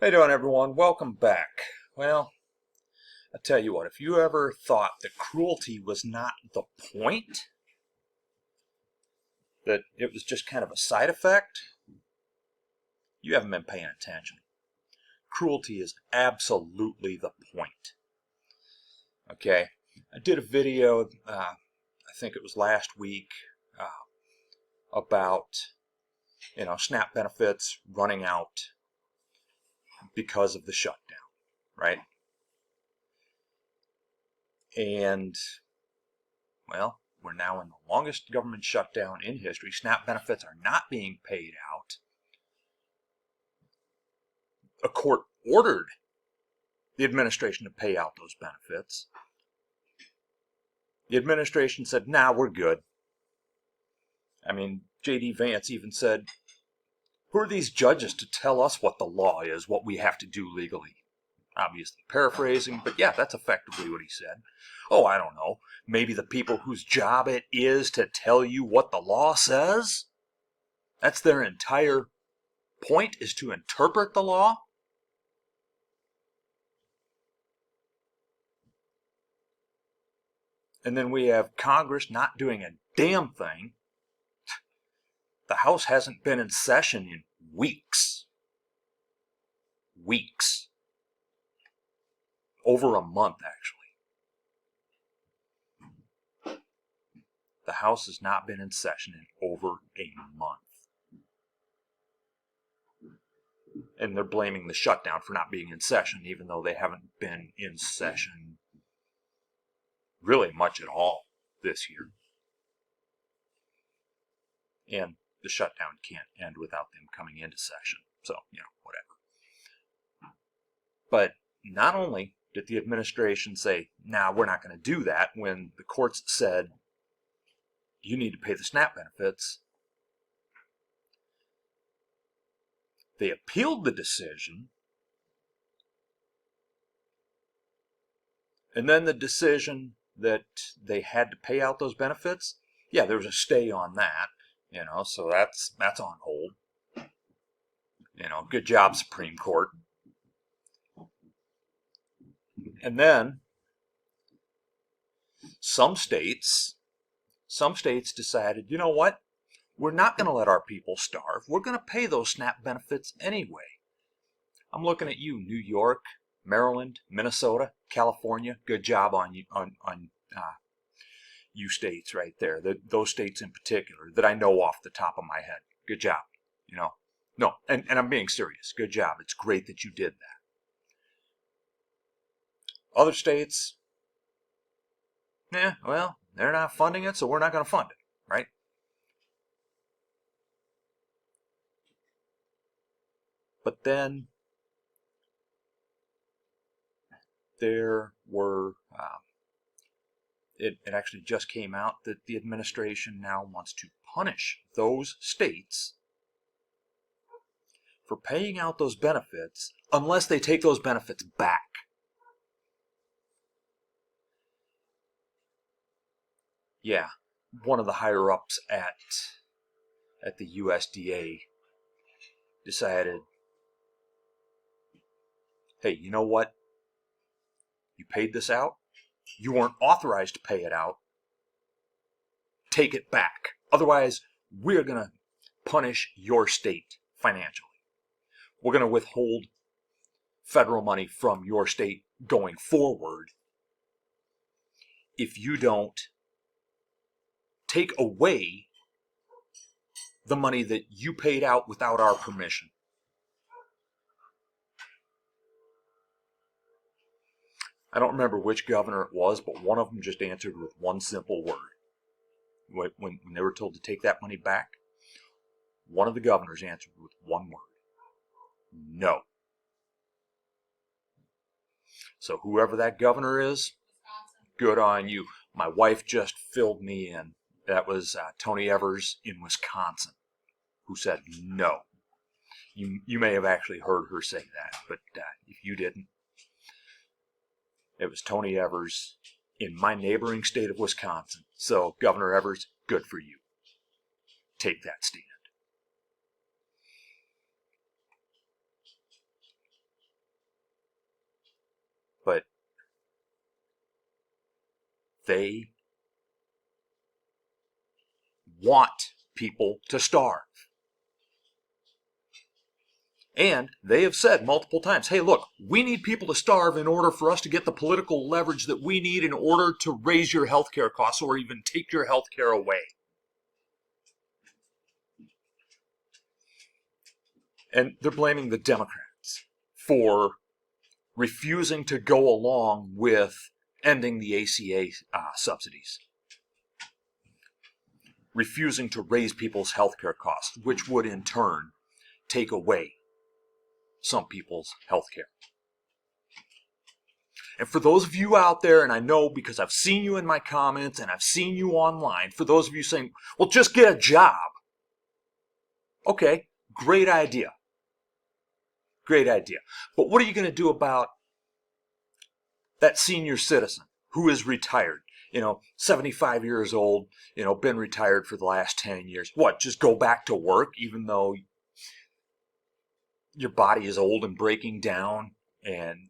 How you doing, everyone? Welcome back. Well, I tell you what, if you ever thought that cruelty was not the point, that it was just kind of a side effect, you haven't been paying attention. Cruelty is absolutely the point. Okay? I did a video, I think it was last week, about, SNAP benefits running out because of the shutdown, right? And, well, we're now in the longest government shutdown in history. SNAP benefits are not being paid out. A court ordered the administration to pay out those benefits. The administration said, nah, we're good. I mean, J.D. Vance even said, who are these judges to tell us what the law is, what we have to do legally? Obviously paraphrasing, but yeah, that's effectively what he said. Oh, I don't know. Maybe the people whose job it is to tell you what the law says? That's their entire point, is to interpret the law? And then we have Congress not doing a damn thing. The House hasn't been in session in weeks. Weeks. Over a month, actually. The House has not been in session in over a month. And they're blaming the shutdown for not being in session, even though they haven't been in session really much at all this year. And the shutdown can't end without them coming into session. So, whatever. But not only did the administration say, nah, we're not going to do that, when the courts said, you need to pay the SNAP benefits, they appealed the decision, and then the decision that they had to pay out those benefits, yeah, there was a stay on that, so that's on hold. Good job, Supreme Court. And then some states decided, you know what? We're not going to let our people starve. We're going to pay those SNAP benefits anyway. I'm looking at you, New York, Maryland, Minnesota, California. Good job on you states right there. Those states in particular that I know off the top of my head. Good job. No, and I'm being serious. Good job. It's great that you did that. Other states, well, they're not funding it, so we're not going to fund it, right? But then there were, it actually just came out that the administration now wants to punish those states for paying out those benefits unless they take those benefits back. Yeah, one of the higher-ups at the USDA decided, hey, you know what? You paid this out. You weren't authorized to pay it out. Take it back. Otherwise, we're going to punish your state financially. We're going to withhold federal money from your state going forward if you don't take away the money that you paid out without our permission. I don't remember which governor it was, but one of them just answered with one simple word. When they were told to take that money back, one of the governors answered with one word. No. So whoever that governor is, good on you. My wife just filled me in. That was Tony Evers in Wisconsin, who said no. You may have actually heard her say that, but if you didn't, it was Tony Evers in my neighboring state of Wisconsin. So, Governor Evers, good for you. Take that stand. they want people to starve. And they have said multiple times, hey, look, we need people to starve in order for us to get the political leverage that we need in order to raise your healthcare costs or even take your healthcare away. And they're blaming the Democrats for refusing to go along with ending the ACA subsidies, refusing to raise people's healthcare costs, which would in turn take away some people's healthcare. And for those of you out there, and I know because I've seen you in my comments and I've seen you online, for those of you saying, well, just get a job. Okay, great idea. Great idea. But what are you going to do about that senior citizen who is retired? 75 years old, been retired for the last 10 years. What, just go back to work even though your body is old and breaking down and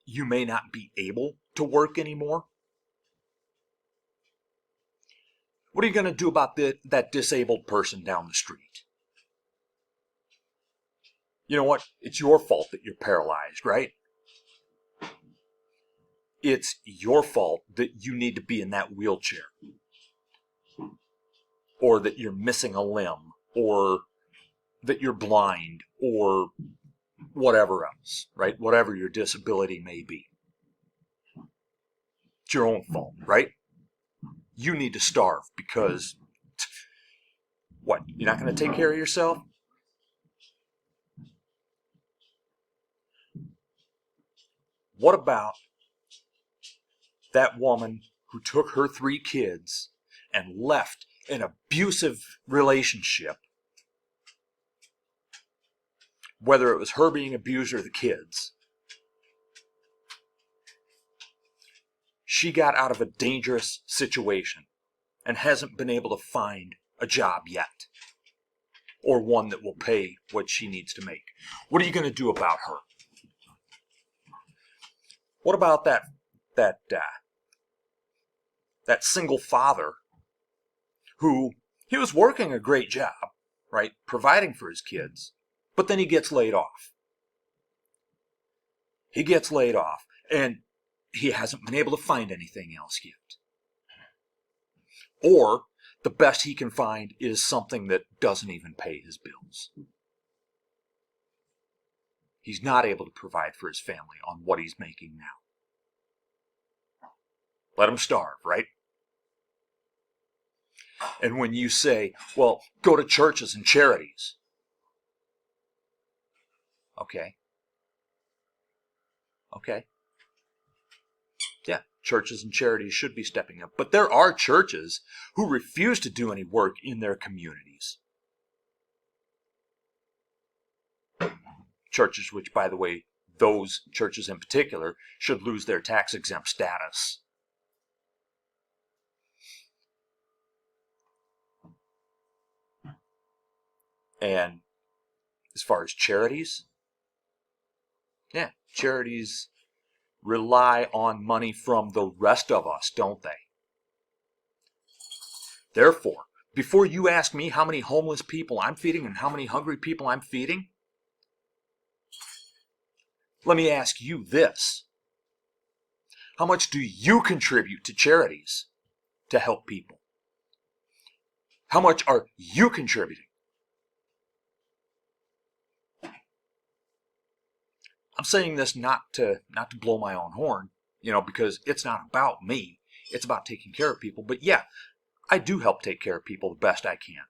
you may not be able to work anymore? What are you going to do about that disabled person down the street? You know what? It's your fault that you're paralyzed, right? It's your fault that you need to be in that wheelchair, or that you're missing a limb, or that you're blind, or whatever else, right? Whatever your disability may be. It's your own fault, right? You need to starve because, what, you're not going to take care of yourself? What about that woman who took her 3 kids and left an abusive relationship, whether it was her being abused or the kids? She got out of a dangerous situation and hasn't been able to find a job yet, or one that will pay what she needs to make. What are you going to do about her? What about that single father who, he was working a great job, right, providing for his kids, but then he gets laid off. He gets laid off, and he hasn't been able to find anything else yet. Or the best he can find is something that doesn't even pay his bills. He's not able to provide for his family on what he's making now. Let him starve, right? And when you say, well, go to churches and charities. Okay. Yeah, churches and charities should be stepping up. But there are churches who refuse to do any work in their communities. Churches which, by the way, those churches in particular should lose their tax-exempt status. And as far as charities, yeah, charities rely on money from the rest of us, don't they? Therefore, before you ask me how many homeless people I'm feeding and how many hungry people I'm feeding, let me ask you this. How much do you contribute to charities to help people? How much are you contributing? I'm saying this not to blow my own horn, because it's not about me. It's about taking care of people. But yeah, I do help take care of people the best I can.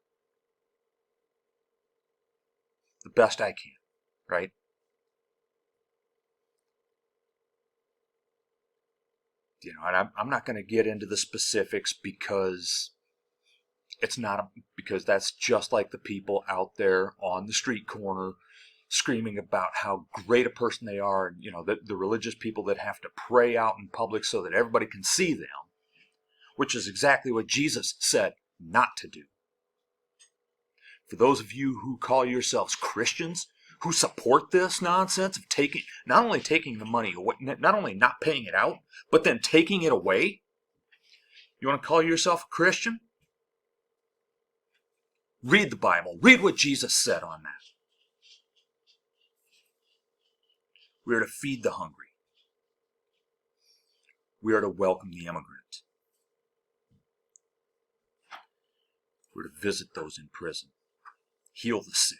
The best I can, right? And I'm not going to get into the specifics because because that's just like the people out there on the street corner screaming about how great a person they are, and the religious people that have to pray out in public so that everybody can see them, which is exactly what Jesus said not to do. For those of you who call yourselves Christians, who support this nonsense of not only taking the money away, not only not paying it out, but then taking it away, You want to call yourself a Christian? Read the Bible. Read what Jesus said on that. We are to feed the hungry. We are to welcome the immigrant. We're to visit those in prison. Heal the sick.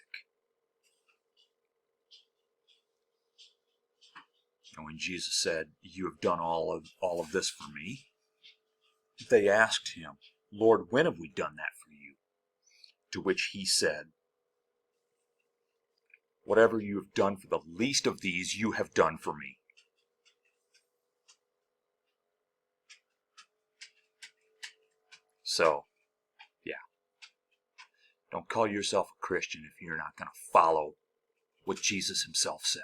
And when Jesus said, "You have done all of this for me," they asked him, "Lord, when have we done that for you?" To which he said, "Whatever you have done for the least of these, you have done for me." So, yeah. Don't call yourself a Christian if you're not going to follow what Jesus himself said.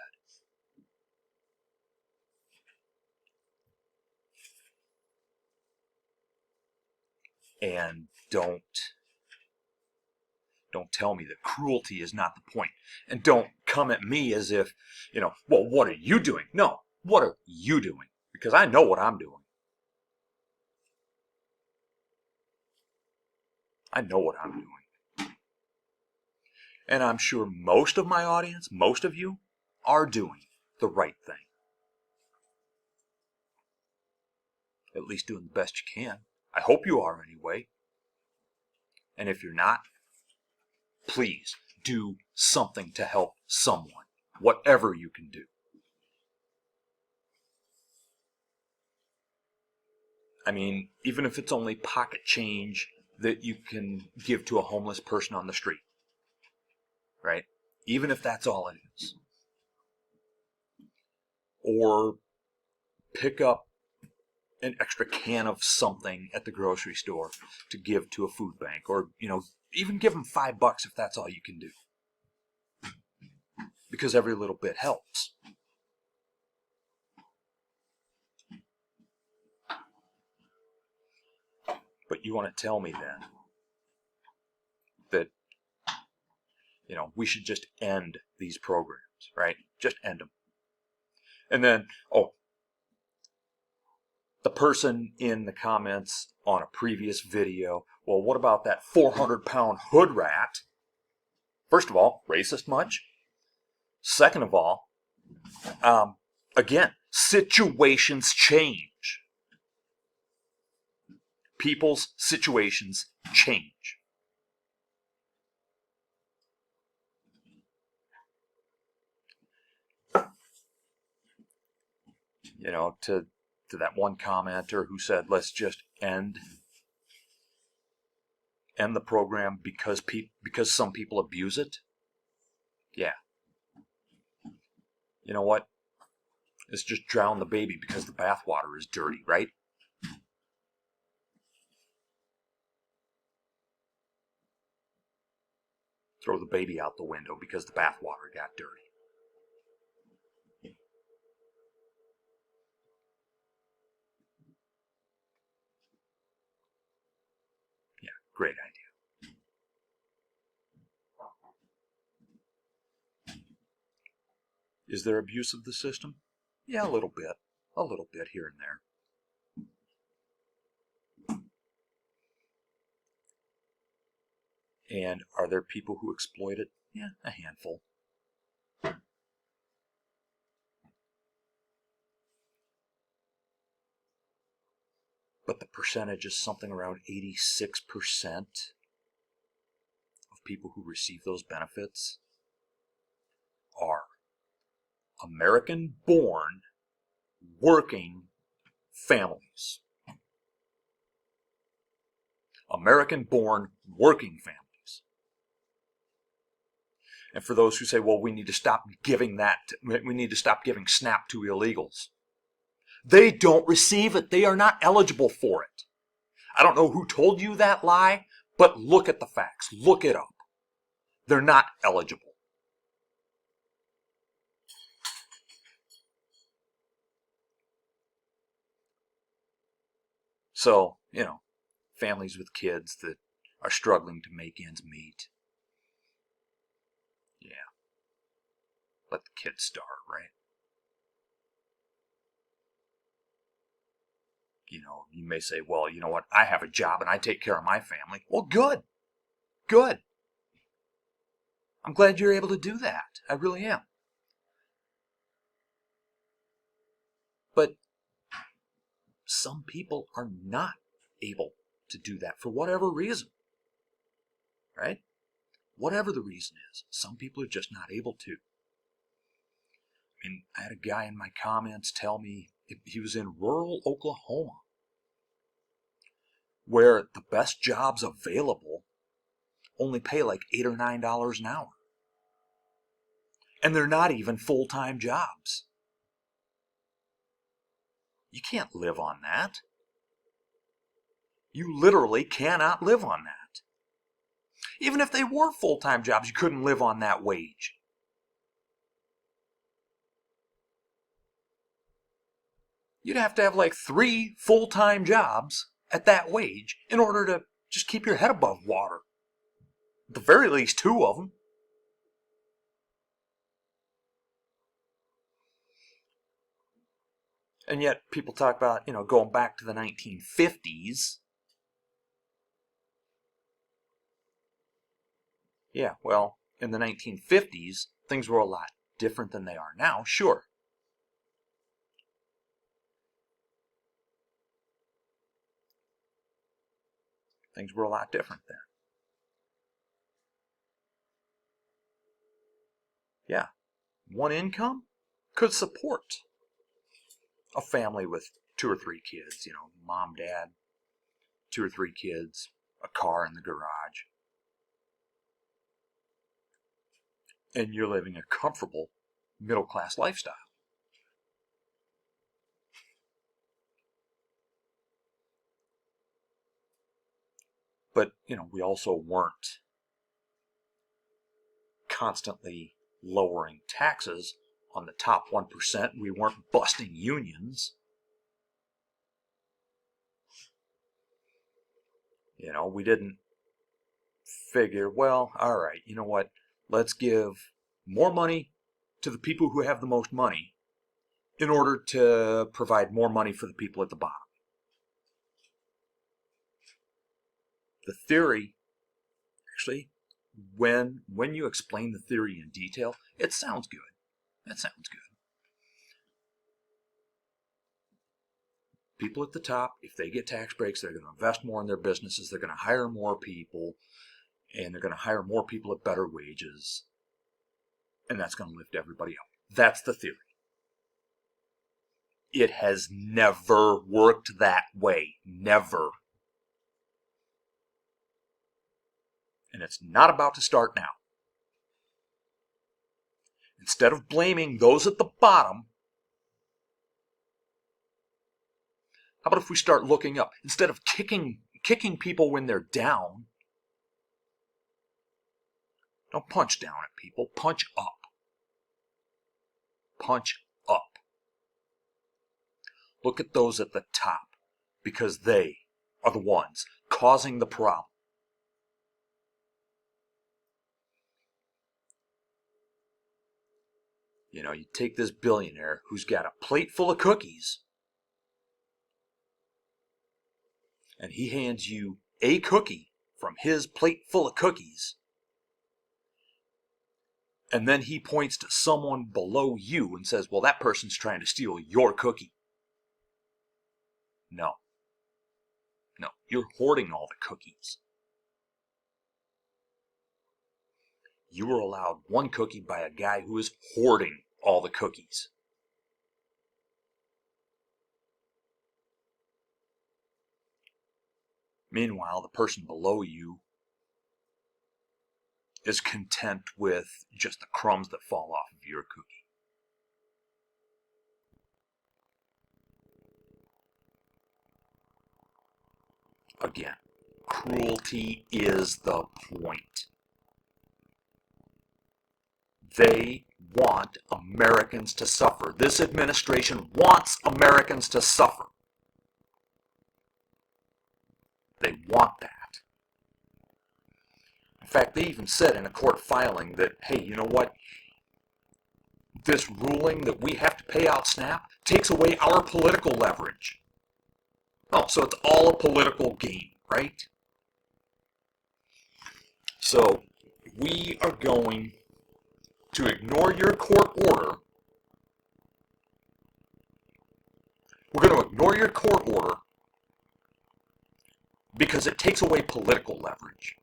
And don't tell me that cruelty is not the point. And don't come at me as if, well, what are you doing? No, what are you doing? Because I know what I'm doing. I know what I'm doing. And I'm sure most of my audience, most of you, are doing the right thing. At least doing the best you can. I hope you are anyway. And if you're not, please do something to help someone, whatever you can do. I mean, even if it's only pocket change that you can give to a homeless person on the street, right? Even if that's all it is. Or pick up an extra can of something at the grocery store to give to a food bank, or, even give them $5 if that's all you can do. Because every little bit helps. But you want to tell me then that, we should just end these programs, right? Just end them. And then, the person in the comments on a previous video, well, what about that 400-pound hood rat? First of all, racist much? Second of all, again, situations change. People's situations change. To that one commenter who said, let's just end the program because some people abuse it. Yeah. You know what? Let's just drown the baby because the bathwater is dirty, right? Throw the baby out the window because the bathwater got dirty. Yeah, great idea. Is there abuse of the system? Yeah, a little bit. A little bit here and there. And are there people who exploit it? Yeah, a handful. But the percentage is something around 86% of people who receive those benefits are American-born, working families. American-born, working families. And for those who say, well, we need to stop giving SNAP to illegals. They don't receive it. They are not eligible for it. I don't know who told you that lie, but look at the facts. Look it up. They're not eligible. So, families with kids that are struggling to make ends meet. Yeah. Let the kids starve, right? You may say, well, you know what? I have a job and I take care of my family. Well, good. Good. I'm glad you're able to do that. I really am. But some people are not able to do that for whatever reason, right? Whatever the reason is, some people are just not able to. I mean, I had a guy in my comments tell me he was in rural Oklahoma, where the best jobs available only pay like $8 or $9 an hour. And they're not even full-time jobs. You can't live on that. You literally cannot live on that. Even if they were full-time jobs, you couldn't live on that wage. You'd have to have like 3 full-time jobs at that wage in order to just keep your head above water. At the very least 2 of them. And yet people talk about, going back to the 1950s. Yeah, well, in the 1950s, things were a lot different than they are now, sure. Things were a lot different then. Yeah, one income could support a family with 2 or 3 kids, mom, dad, 2 or 3 kids, a car in the garage. And you're living a comfortable middle-class lifestyle. But, we also weren't constantly lowering taxes on the top 1%. We weren't busting unions. We didn't figure, well, all right, you know what? Let's give more money to the people who have the most money in order to provide more money for the people at the bottom. The theory, actually, when you explain the theory in detail, it sounds good. That sounds good. People at the top, if they get tax breaks, they're going to invest more in their businesses, they're going to hire more people, and they're going to hire more people at better wages, and that's going to lift everybody up. That's the theory. It has never worked that way. Never. And it's not about to start now. Instead of blaming those at the bottom, how about if we start looking up? Instead of kicking people when they're down, don't punch down at people, punch up. Punch up. Look at those at the top, because they are the ones causing the problem. You take this billionaire who's got a plate full of cookies, and he hands you a cookie from his plate full of cookies, and then he points to someone below you and says, well, that person's trying to steal your cookie. No, you're hoarding all the cookies. You were allowed one cookie by a guy who is hoarding all the cookies. Meanwhile, the person below you is content with just the crumbs that fall off of your cookie. Again, cruelty is the point. They want Americans to suffer. This administration wants Americans to suffer. They want that. In fact, they even said in a court filing that, hey, you know what? This ruling that we have to pay out SNAP takes away our political leverage. Oh, so it's all a political game, right? So we are going to ignore your court order. We're going to ignore your court order because it takes away political leverage.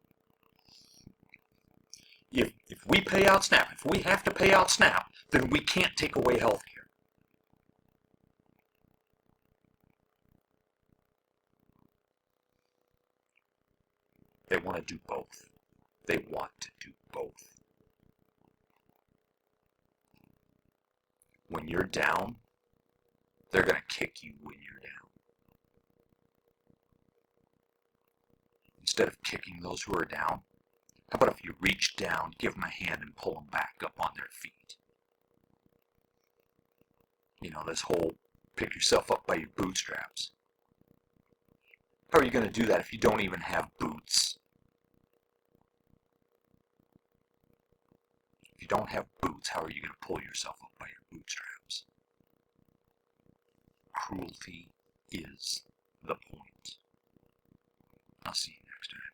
If we pay out SNAP, if we have to pay out SNAP, then we can't take away health care. They want to do both. They want to do both. When you're down, they're going to kick you when you're down. Instead of kicking those who are down, how about if you reach down, give them a hand, and pull them back up on their feet? You know, this whole pick yourself up by your bootstraps. How are you going to do that if you don't even have boots? If you don't have boots, how are you going to pull yourself up by your bootstraps? Cruelty is the point. I'll see you next time.